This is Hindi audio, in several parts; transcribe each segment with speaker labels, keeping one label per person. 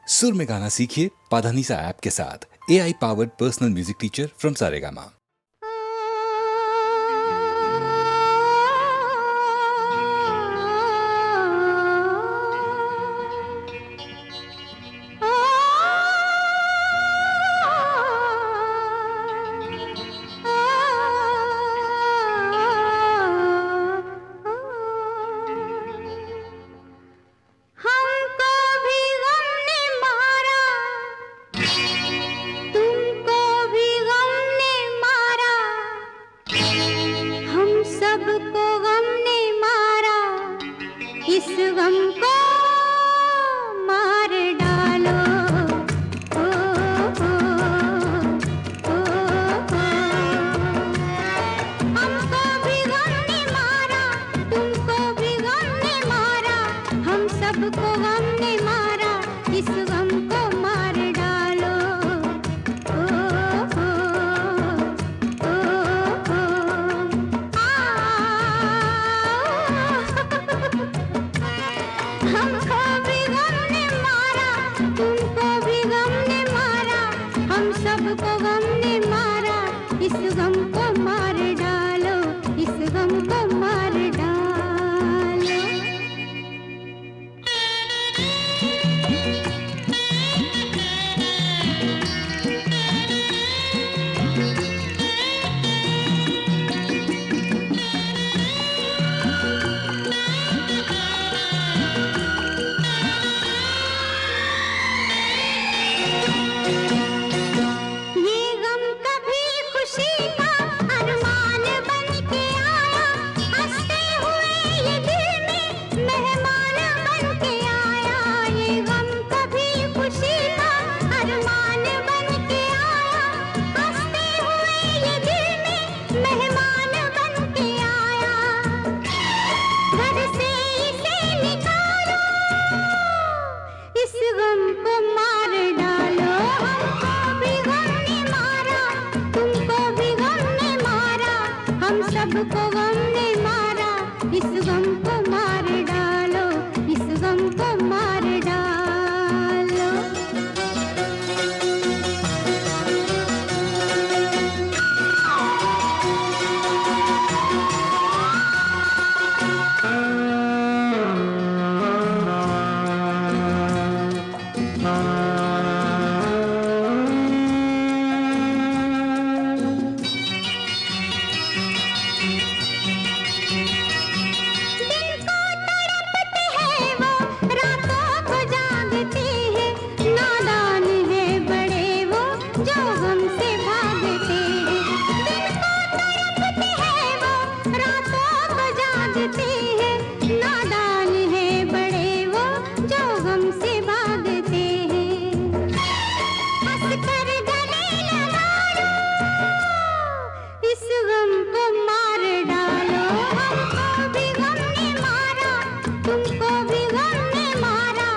Speaker 1: सुर में गाना सीखिए पाधानीसा ऐप के साथ। AI powered personal music teacher from Saregama.
Speaker 2: सबको गम ने मारा, इस गम को मार डालो। ओ, ओ, ओ, ओ, हमको भी गम ने मारा, तुमको भी गम ने मारा, हम सबको गम ने मारा, इस गम को मार डालो। ओ, ओ, ओ, ओ, हमको भी गम ने मारा, तुमको भी गम ने मारा, हम सबको गम ने मारा, इस गम को मार डालो, इस गम को मार डालो। ये गम कभी खुशी का अरमान बन के आया, हंसते हुए ये दिल में मेहमान बन के आया। ये गम कभी खुशी का अरमान बन के आया, हंसते हुए ये दिल में मेहमान बन के आया। घर से इसे निकालो, इस गम को मार डालो। हमको भी गम ने मारा, तुमको भी गम ने मारा, हम सबको गम ने मारा, इस गम को मार डालो, इस गम को मार डालो। दिन को तड़पते हैं वो, रातों को जागते हैं, नादान है बड़े वो, जो गम से भागते हैं। दिन को तड़पते हैं वो, रातों को जागते हैं, नादान है बड़े वो, जो गम से भागते हैं। हंसकर गले लगा लो, इस गम को मार डालो। हमको भी गम ने मारा, तुमको भी गम ने मारा,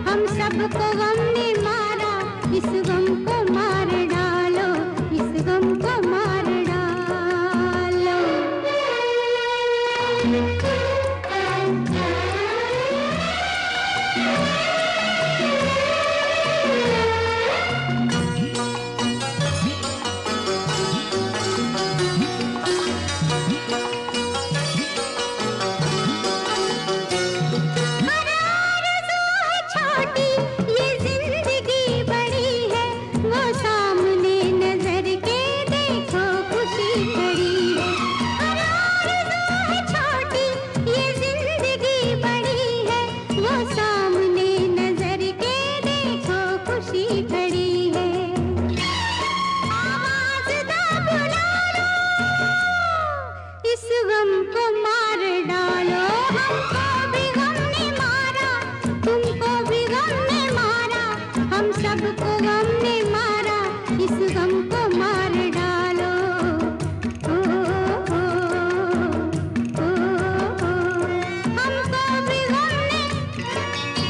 Speaker 2: हम सबको गम ने मारा, इस गम को मार डालो, इस गम को मार डालो। हर आरज़ू है छोटी, ये जिंदगी बड़ी है, वो सामने नजर के देखो खुशी खड़ी है। हर आरज़ू है छोटी, ये जिंदगी बड़ी है, वो सामने नजर के देखो खुशी खड़ी है। आवाज़ दो बुला लो, इस गम को मार डालो। हमको भी गम ने मारा, तुमको भी गम ने मारा, हम सबको गम ने मारा, इस गम को मार डालो। ओ, ओ, ओ, ओ, हमको भी गम ने,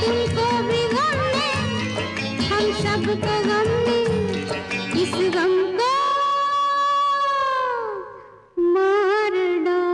Speaker 2: तुमको भी गम ने, हम सबको गम ने, इस गम को मार डालो।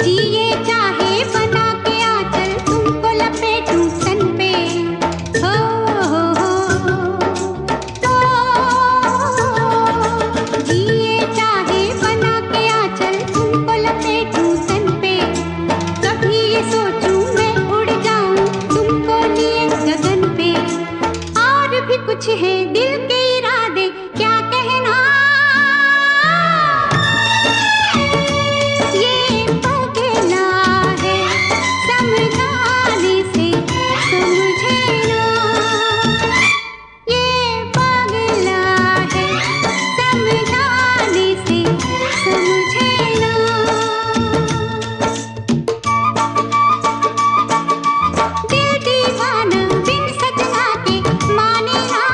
Speaker 2: जिए चाहे बना के आंचल तुमको लपेटूं तन पे हो तो जिए चाहे बना के आंचल तुमको लपेटूं तन पे कभी ये सोचूं मैं उड़ जाऊं तुमको लिए गगन पे और भी कुछ है दिल के इरादे क्या कहना ये पगला है समझाने से समझे ना ये पगला है समझाने से समझे ना दिल दीवाना बिन सजना के माने ना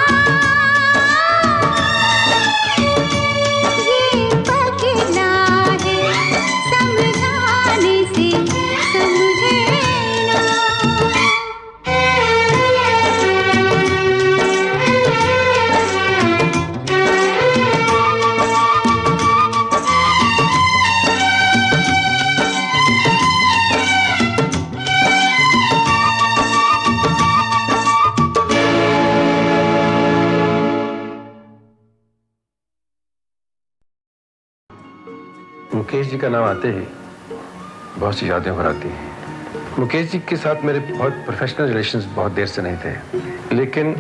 Speaker 2: ये पगला है समझाने से समझे
Speaker 3: मुकेश जी का नाम आते ही बहुत सी यादें उभर आती हैं। मुकेश जी के साथ मेरे बहुत प्रोफेशनल रिलेशंस बहुत देर से नहीं थे, लेकिन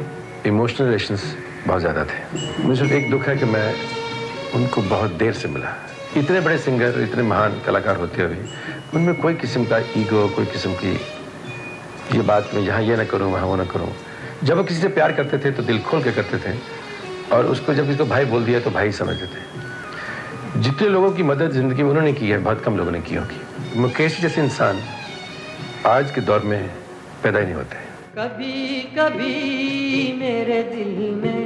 Speaker 3: इमोशनल रिलेशंस बहुत ज़्यादा थे। मुझे सिर्फ एक दुख है कि मैं उनको बहुत देर से मिला। इतने बड़े सिंगर, इतने महान कलाकार होते हुए उनमें कोई किस्म का ईगो, कोई किस्म की ये बात मैं यहाँ ये ना करूँ वहाँ वो ना करूँ। जब वो किसी से प्यार करते थे तो दिल खोल के करते थे, और उसको जब किसी को भाई बोल दिया तो भाई समझते थे। जितने लोगों की मदद जिंदगी में उन्होंने की है, बहुत कम लोगों ने की होगी। मुकेश जैसे इंसान आज के दौर में पैदा ही नहीं होते।
Speaker 4: कभी कभी मेरे दिल में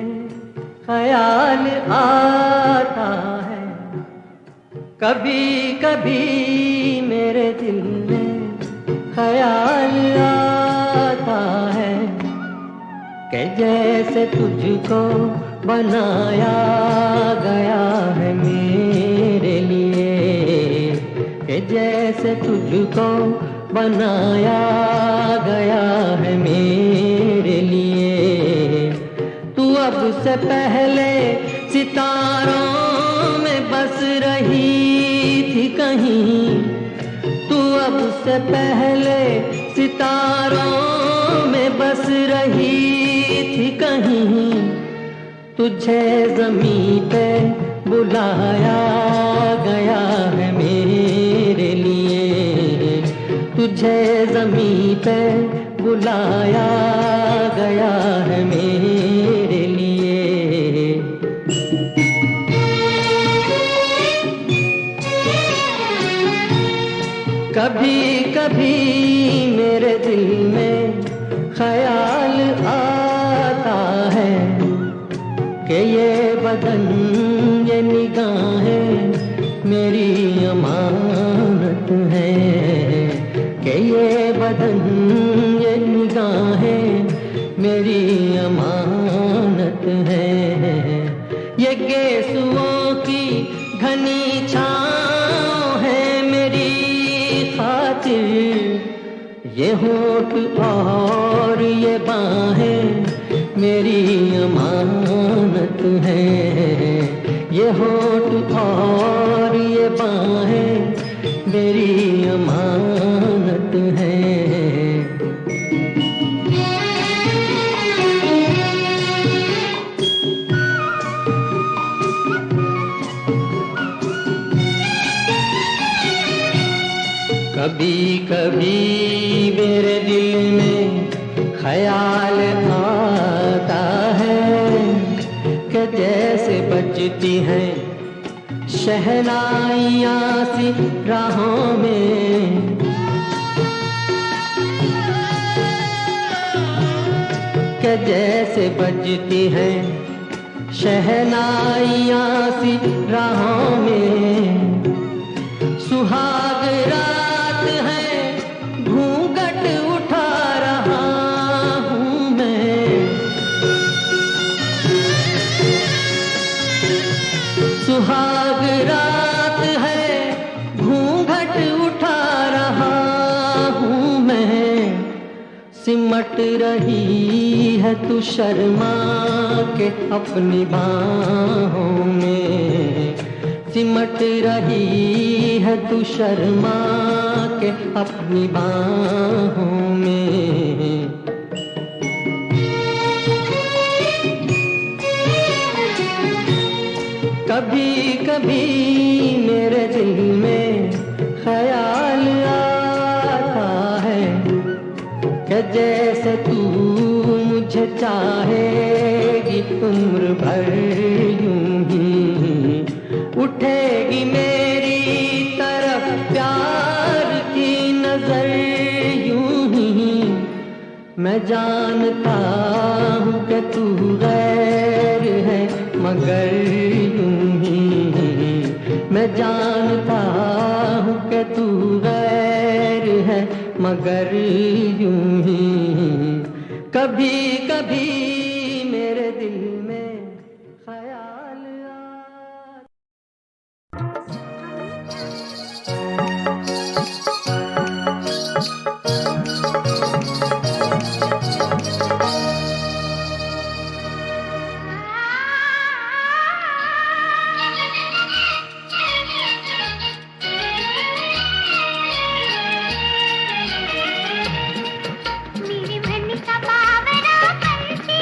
Speaker 4: ख्याल आता है, कभी कभी मेरे दिल में ख्याल आता है कि जैसे तुझको बनाया गया है मेरे लिए, कि जैसे तुझको बनाया गया है मेरे लिए। तू अब से पहले सितारों में बस रही थी कहीं, तू अब से पहले सितारों में बस रही थी कहीं। तुझे ज़मीं पे बुलाया गया है मेरे लिए, तुझे ज़मीं पे बुलाया गया है मेरे लिए। कभी कभी मेरे दिल में ख्याल आता है कि ये बदन ये निगाहें मेरी अमानत है, कि ये बदन ये निगाहें मेरी अमानत है। ये गेसुओं की घनी छाँव है मेरी खातिर, ये होठ और ये बाहें मेरी अमानत है। ये होठ और ये बाहें मेरी अमानत है। कभी कभी मेरे दिल में ख्याल आता है कि जैसे बजती हैं शहनाइयाँ सी राहों में, कि जैसे बजती हैं शहनाइयाँ सी राहों में। सुहाग रात है घूंघट उठा रहा हूँ मैं, सुहाग रात है घूंघट उठा सिमट रही है तू शर्मा के अपनी बाहों में, सिमट रही है तू शर्मा के अपनी बाहों में। कभी कभी मेरे दिल में ख्याल आता है कि जैसे तू मुझे चाहेगी उम्र भर यूं ही, उठेगी मेरी तरफ प्यार की नजर यूं ही। मैं जानता हूँ कि तू गैर है मगर यूं ही, मैं जानता हूँ कि तू गैर है मगर यूं ही। कभी कभी मेरे दिल में ख्याल आता।
Speaker 2: मेरे मन का बावरा पंछी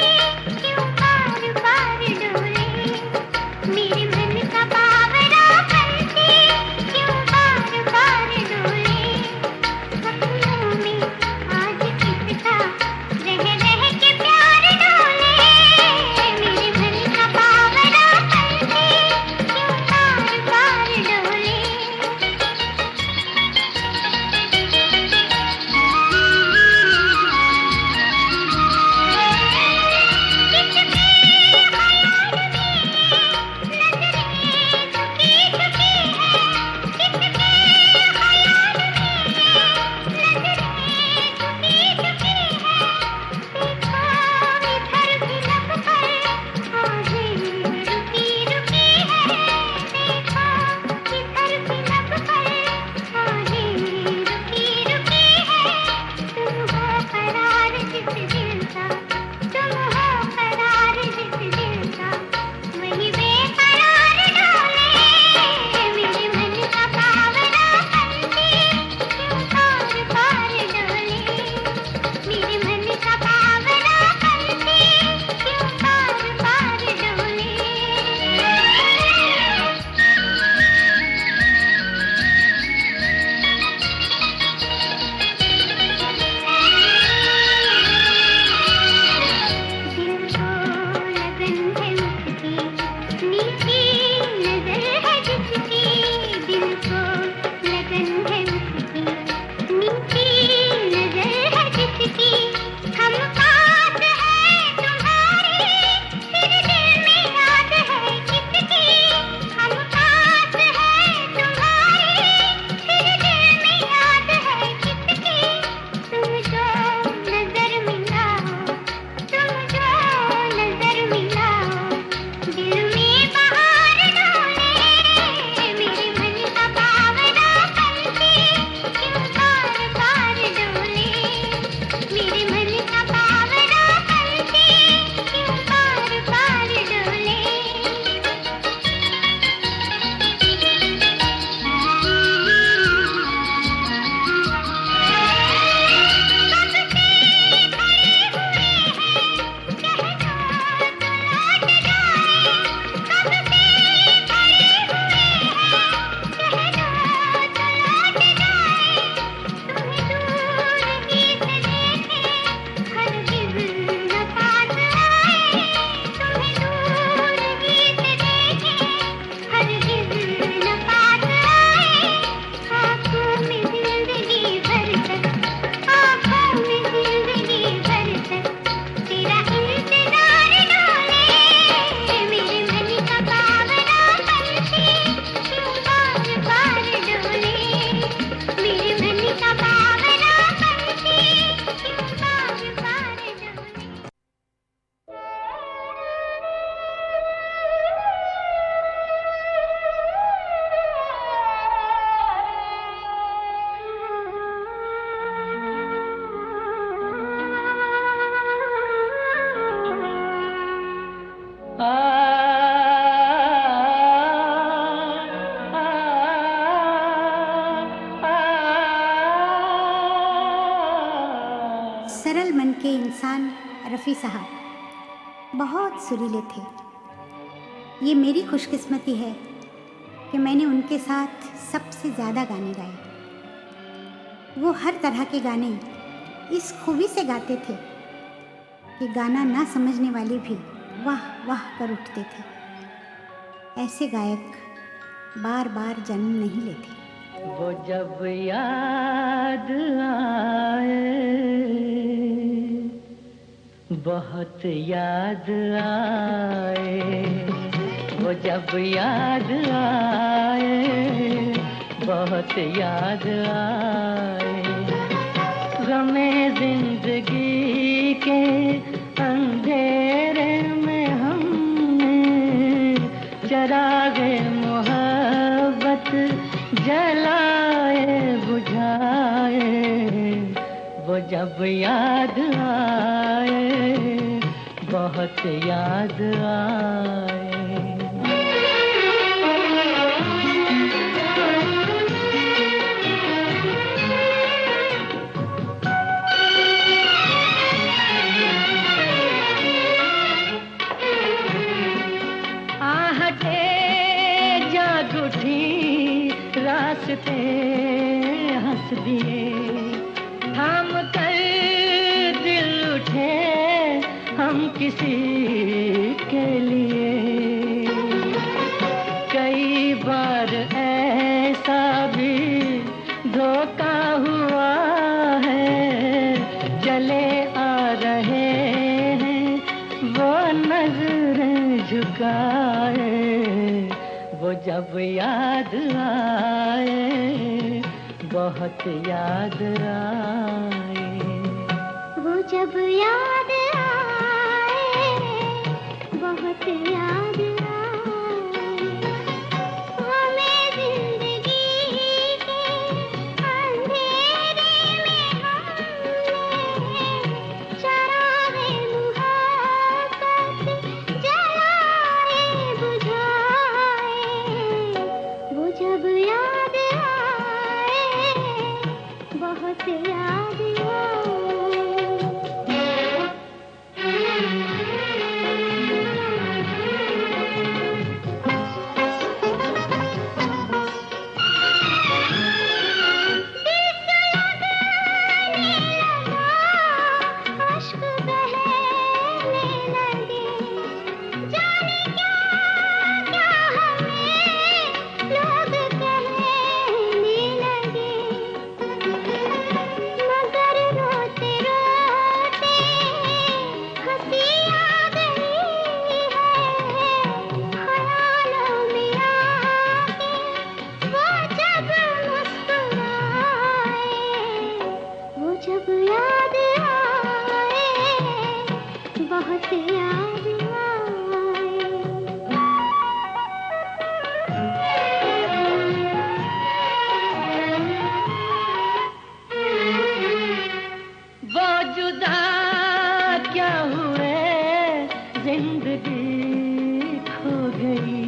Speaker 5: सरल मन के इंसान रफ़ी साहब बहुत सुरीले थे। ये मेरी खुशकिस्मती है कि मैंने उनके साथ सबसे ज़्यादा गाने गाए। वो हर तरह के गाने इस खूबी से गाते थे कि गाना ना समझने वाले भी वाह वाह कर उठते थे। ऐसे गायक बार बार जन्म नहीं लेते।
Speaker 4: वो जब याद आए, बहुत याद आए, वो जब याद आए, बहुत याद आए, गमे जिंदगी के अंधेरे में हमने चरागे मोहब्बत जलाए बुझाए, वो जब याद आए, बहुत याद आए। रास्ते हंस दिए, थाम कर दिल उठे हम किसी के लिए। कई बार ऐसा भी धोखा हुआ है, चले आ रहे हैं वो नजरें झुकाए, वो जब याद आए, बहुत याद आए,
Speaker 2: वो जब याद आए, बहुत याद आए, हमें जिंदगी के अंधेरे में हमने चरागे मोहब्बत जलाए बुझाए, वो जब याद आए, बहुत याद आए। अश्क बहने लगे, जाने क्या क्या हमें लोग कहने लगे, मगर रोते रोते हंसी आ गई है, ख्यालों में आके वो जब मुस्कुराए, वो जब याद आए, बहुत याद आए।
Speaker 4: वो जुदा क्या हुए, जिंदगी खो गई,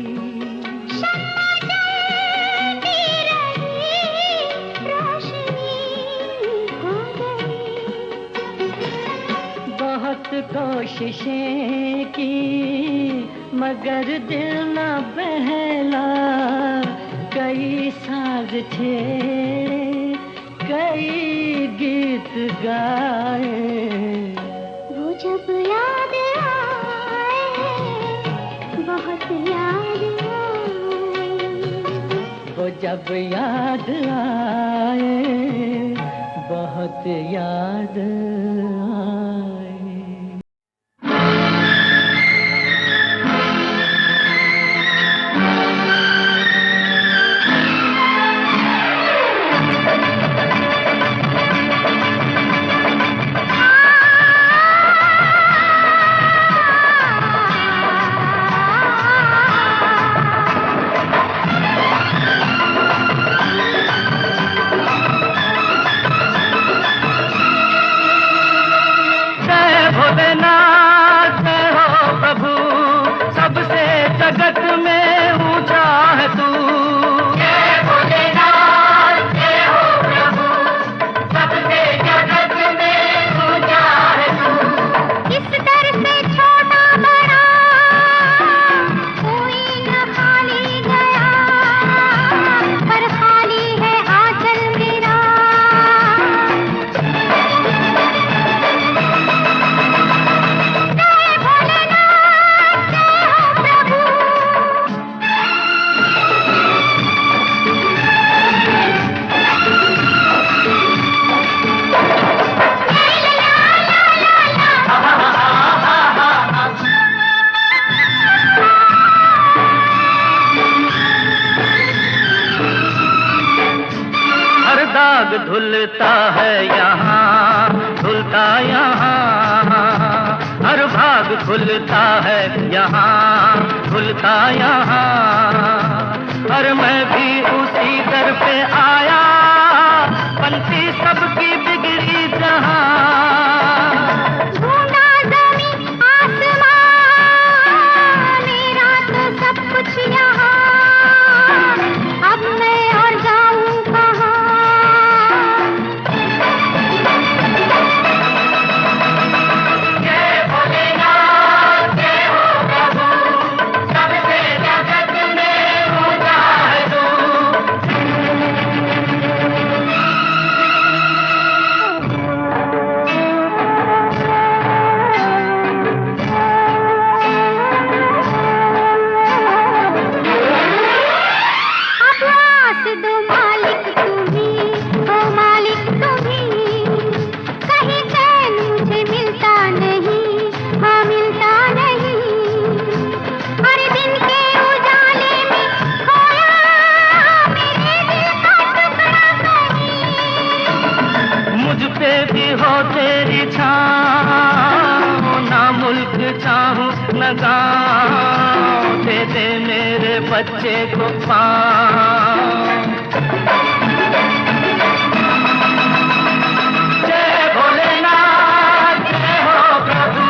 Speaker 2: जलती रही, रोशनी हो गई,
Speaker 4: बहुत कोशिशें की मगर दिल न बहला, कई साज छेड़े, कई गीत गाए,
Speaker 2: वो जब याद आए, बहुत याद आए,
Speaker 4: वो जब याद आए, बहुत याद आए। खुलता है यहाँ, खुलता यहाँ, हर भाग खुलता है यहाँ, खुलता यहाँ, और मैं भी उसी दर पे आया, बनती सबकी बिगड़ी जहाँ।
Speaker 2: ढूंढा ज़मीं आसमां, मेरा तो सब कुछ यहाँ, अब मैं और जाऊं कहाँ।
Speaker 4: जय भोलेनाथ, जय हो प्रभु, सबसे जगत में ऊंचा है तू।
Speaker 2: अब आस दो मालिक तुम्हीं, ओ मालिक तुम्हीं, कहीं चैन मुझे मिलता नहीं, हाँ मिलता नहीं। हर दिन के उजाले में खोया मेरे दिल का टुकड़ा कहीं।
Speaker 4: मुझ पे भी हो तेरी छाँव, ना मुल्क चाहूं न गाँव, दे दे मेरे बच्चे को पाँव। जय भोलेनाथ, जय हो प्रभु,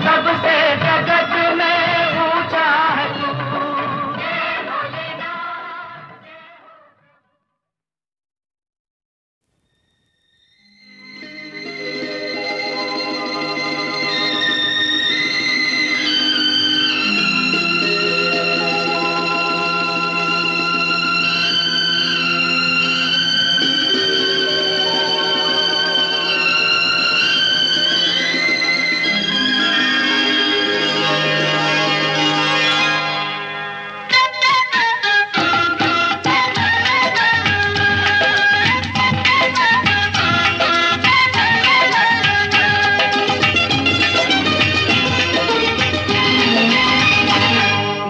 Speaker 4: सबसे जगत में ऊंचा है तू। जय भोलेनाथ।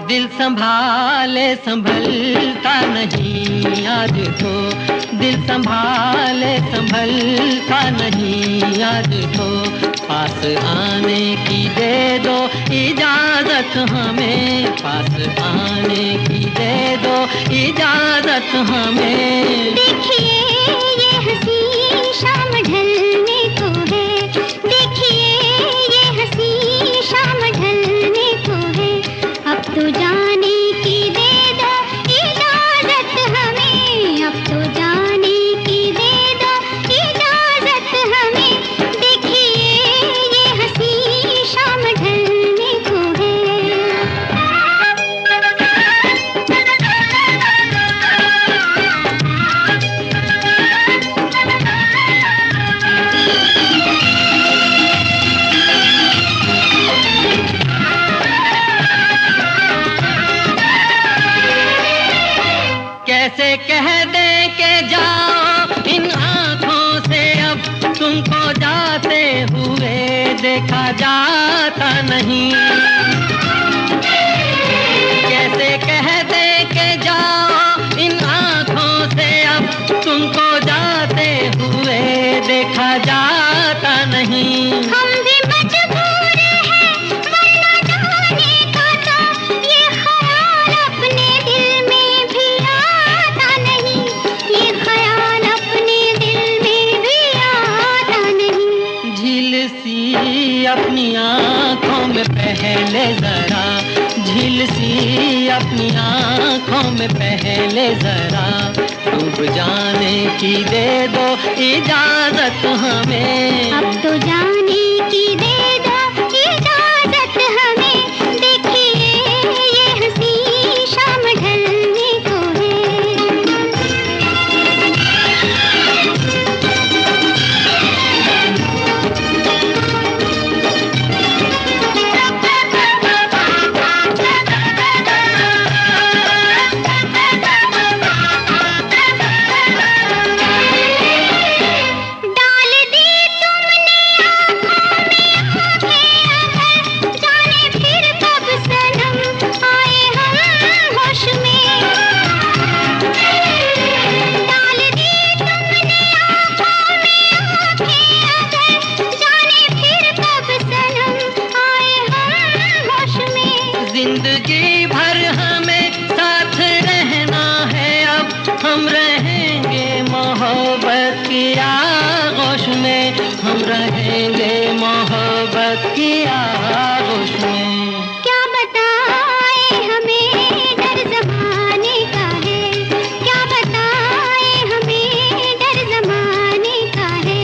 Speaker 4: दिल संभाले संभलता नहीं आज तो, दिल संभाले संभलता नहीं आज तो, पास आने की दे दो इजाजत हमें, पास आने की दे दो इजाजत हमें।
Speaker 2: देखिए ये हंसी शाम ढलने को है, देखिए ये हंसी शाम ढलने को है, अब तो जाने की दे दो इजाजत हमें, अब तो जाने की दे दो इजाजत हमें। देखिए ये हंसी शाम ढलने को
Speaker 4: कैसे कह दे के जाओ इन आँखों से, अब तुमको जाते हुए देखा जाता नहीं। कैसे कह दे के जाओ इन आँखों से, अब तुमको जाते हुए देखा जाता नहीं।
Speaker 2: हम भी मजबूर हैं वरना जाने का तो ये ख्याल अपने दिल में भी आता नहीं, ये ख्याल अपने दिल में भी आता नहीं।
Speaker 4: झील सी अपनी आँखों में पहले जरा, झील सी अपनी आँखों में पहले जरा, डूब जाने की दे दो इजाजत हमें,
Speaker 2: अब तो जाने की दे दो इजाजत हमें। देखिए ये हंसी शाम ढलने को डाल दी तुमने
Speaker 4: मोहब्बत की आगोश में, हम रहेंगे मोहब्बत की आगोश में।
Speaker 2: क्या बताए हमें डर ज़माने का है, क्या बताए हमें डर ज़माने का है।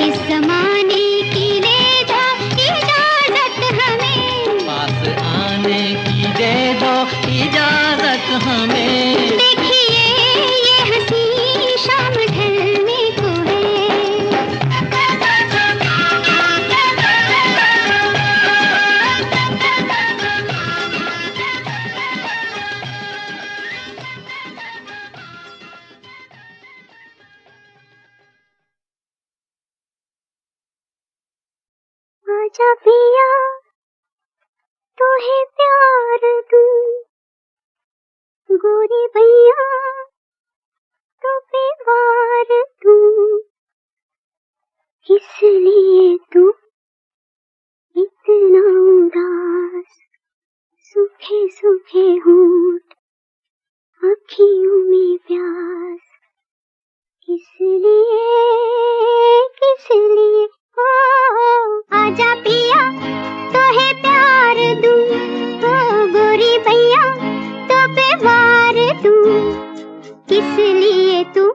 Speaker 2: इस ज़माने की दे दो इजाज़त हमें,
Speaker 4: पास आने की दे दो इजाजत हमें।
Speaker 2: देखिए ये हंसी शाम ढलने को है। आजा पिया तोहे प्यार दूं, गोरी भैया तो पे वार दूं। इसलिए तू इतना उदास, सूखे सूखे होंठ, आँखियों में प्यास। किसलिए किसलिए ओ आजा पिया तोहे प्यार दूं, ओ गोरी भैया तो पे वार दूं। किसलिए तू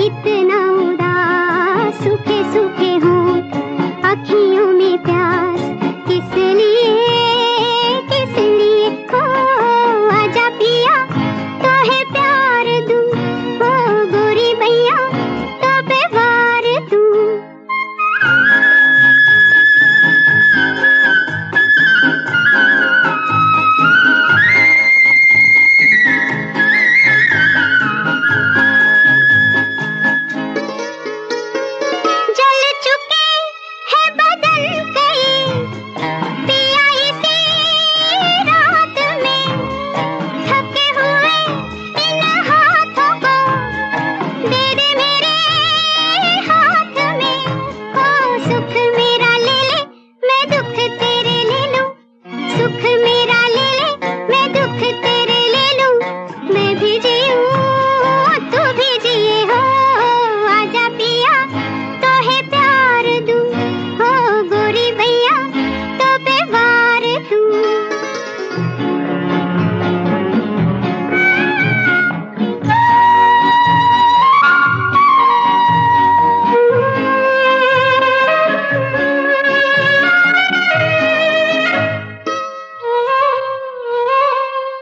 Speaker 2: इतना उदास, सूखे सूखे होंठ, आँखियों में प्यास। किसलिए किसलिए ओ आजा पिया तोहे प्यार दूं, ओ गोरी भैया तो पे वार दूं। जल चुके हैं बदन कई पिया इसी रात में, थके हुए इन हाथों को दे दे मेरे हाथ में। ओ सुख मेरा ले ले मैं दुख तेरे ले लूं, सुख मेरा ले ले मैं दुख तेरे ले लूं। मैं भी जीऊं तू भी जिए हो, आजा पिया तोहे प्यार दूं, हो गोरी भैया तो पे वार दूं।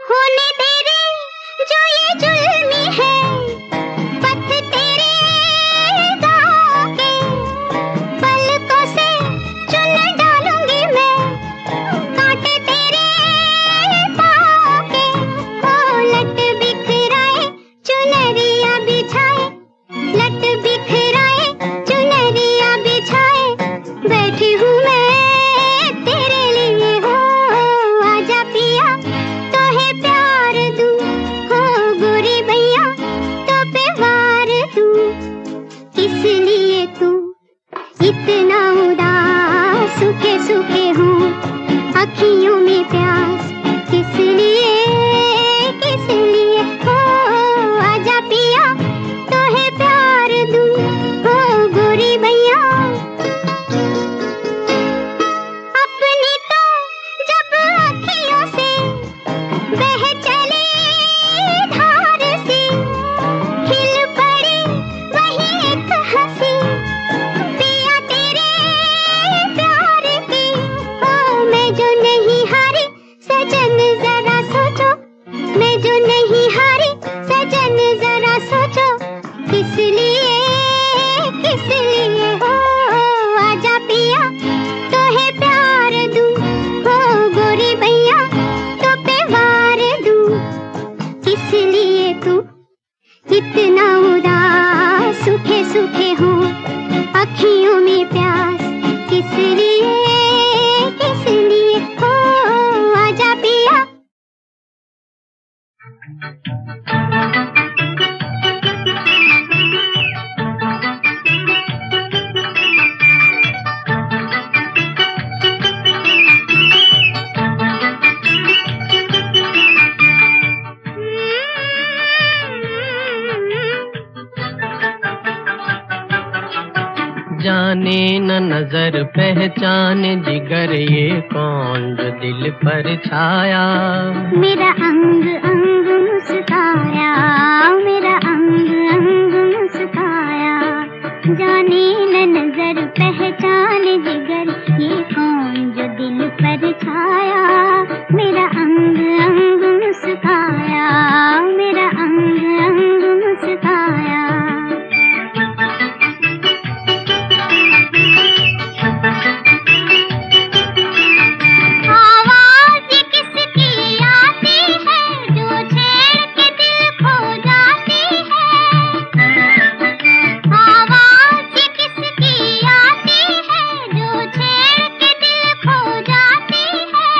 Speaker 2: होने तेरे जो ये जुल्मी है, पथ तेरे गाँव के, पलकों से चुन डालूंगी मैं कांटे तेरे पाँव के। ओ लट बिखराए चुनरिया बिछाए, लट बिखराए चुनरिया बिछाए, बैठी हूँ मैं तेरे लिए हो। आजा पिया तोहे प्यार दूं, हो गोरी भैया तो पे वार दूं। इसलिए तू इतना उदास, सूखे सूखे हों आँखियों में प्यास। किसलिए किसलिए हो आजा पिया तोहे प्यार दूं, हो गोरी भैया। अपनी तो जब अखियों से बह चली धार सी, खिल पड़ी वही एक हंसी पिया तेरे प्यार की। ओ मैं जो नहीं हारी सजन जरा सोचो, मैं जो नहीं हारी सजन जरा सोचो। किसलिए किसलिए हो आजा पिया तोहे प्यार दूं, हो गोरी भैया तो पे वार दूं। किसलिए तू इतना उदास, सूखे सूखे हों आँखियों में प्यास। किसलिए किसलिए हो आजा पिया।
Speaker 4: जाने न नजर पहचाने जिगर ये कौन जो दिल पर छाया।
Speaker 2: मेरा अंग अंग मुस्काया, मेरा अंग अंग मुस्काया। जाने न नजर पहचाने जिगर ये कौन जो दिल पर छाया। मेरा अंग अंग मुस्काया, मेरा अंग अंग मुस्काया। आवाज़ किसकी आती है जो छेड़ के दिल खो जाती है। आवाज़ किसकी आती है जो छेड़ के दिल खो जाती है।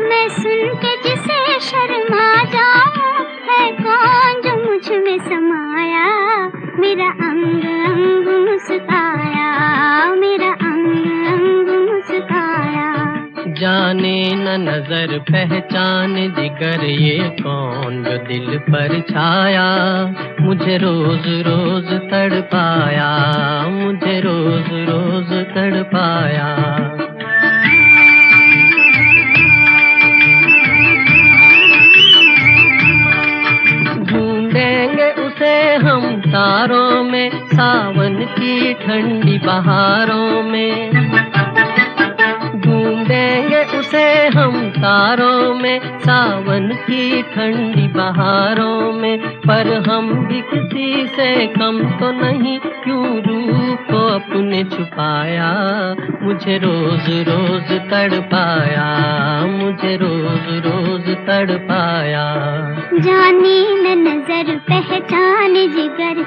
Speaker 2: मैं सुन के जिसे शर्मा जाऊं है कौन जो मुझ में समाया। मेरा अंग अंग मुस्काया, मेरा अंग अंग मुस्काया।
Speaker 4: जाने न नजर पहचाने जिगर ये कौन जो दिल पर छाया। मुझे रोज रोज तड़पाया, मुझे रोज रोज तड़पाया। ढूंढेंगे उसे हम तारों में, सावन की ठंडी बहारों में। ढूंढेंगे उसे हम तारों में, सावन की ठंडी बहारों में। पर हम भी किसी से कम तो नहीं, क्यों रूप को अपने छुपाया। मुझे रोज रोज तड़पाया, मुझे रोज रोज तड़पाया।
Speaker 2: जाने न नजर पहचाने जिगर